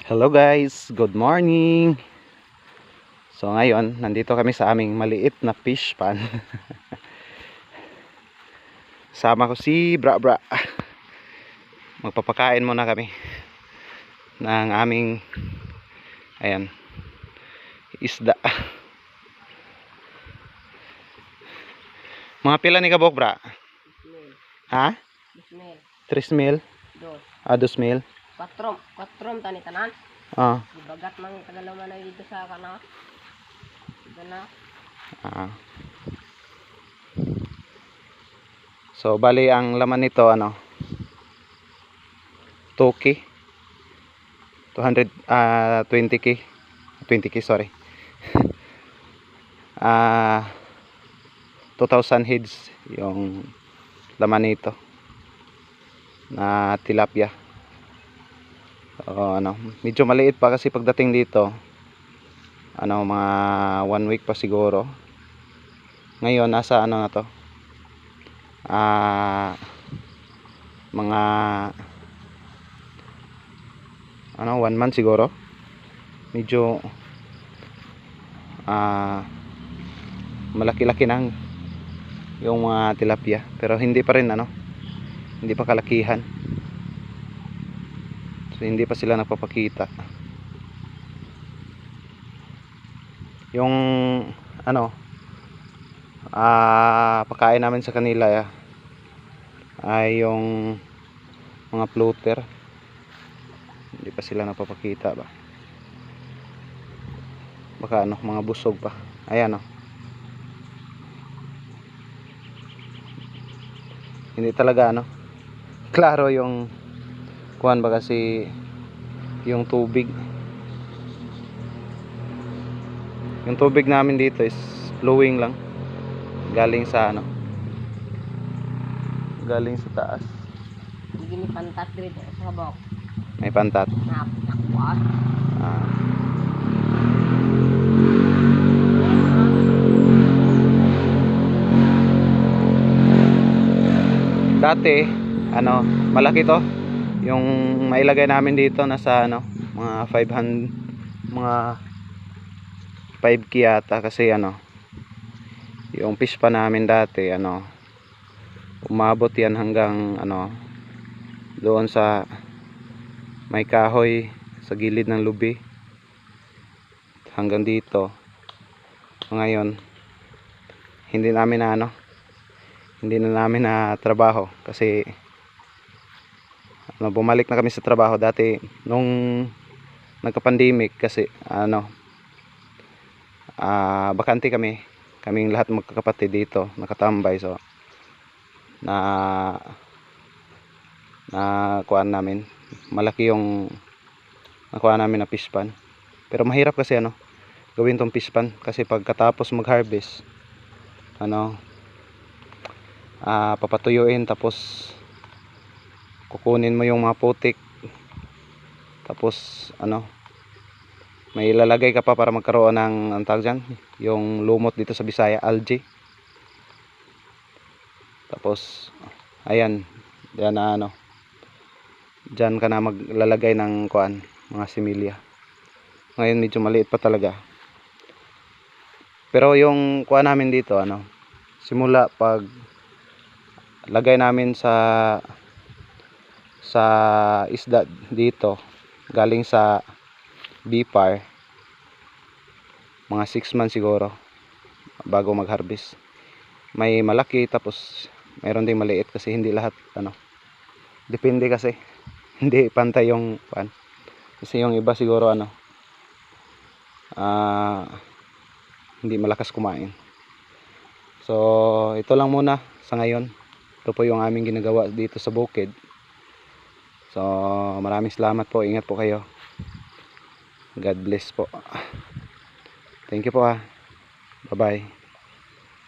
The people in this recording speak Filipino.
Hello guys, good morning. So ngayon, nandito kami sa aming maliit na fish pan. Sama ko si Bra Bra. Magpapakain muna kami ng aming isda. Mga pila ni kabok, Bra? 2,000. Ha? 2,000. 3,000? Ah, 2,000. 4 tani tanan. Ah. Ibagat man tagalaman na dito sa kana. Ito na. Ah. So bali ang laman nito 2K 20K 20K, sorry. 2,000 heads yung laman nito na tilapia. Medyo maliit pa kasi pagdating dito mga 1 week pa siguro. Ngayon nasa na to, mga 1 month siguro. Medyo malaki-laki nang yung mga tilapia, pero hindi pa rin hindi pa kalakihan. So hindi pa sila nagpapakita. Yung pagkain namin sa kanila ay yung mga floater. Hindi pa sila napapakita ba? Baka mga busog pa. Ayan hindi talaga klaro yung kuhan ba, kasi yung tubig namin dito is flowing lang galing sa galing sa taas. Hindi ni pantat dito sa bawah. May pantat. Nakuha. Dati malaki to yung mailagay namin dito, nasa mga 500, mga 5K yata, kasi yung fish pa namin dati umabot yan hanggang doon sa may kahoy sa gilid ng lubi hanggang dito. Ngayon hindi namin na trabaho kasi bumalik na kami sa trabaho. Dati nung nagka-pandemic kasi bakante kaming lahat magkakapatid dito nakatambay. So kuhaan namin, malaki yung nakuha namin na fish pan. Pero mahirap kasi gawin tong fish pan, kasi pagkatapos mag-harvest papatuyuin, tapos kukunin mo yung mga putik, tapos may ilalagay ka pa para magkaroon ng tawag dyan, yung lumot dito sa Bisaya, algae. Tapos ayan, diyan diyan ka na maglalagay ng kuan, mga similya. Ngayon medyo maliit pa talaga, pero yung kuan namin dito simula pag lagay namin sa isda dito galing sa BPAR, mga 6 months siguro bago mag-harvest. May malaki, tapos mayroon ding maliit, kasi hindi lahat depende, kasi hindi pantay yung pan. Kasi yung iba siguro hindi malakas kumain. So ito lang muna sa ngayon. Ito po yung aming ginagawa dito sa bukid. So maraming salamat po, ingat po kayo. God bless po. Thank you po. Bye bye.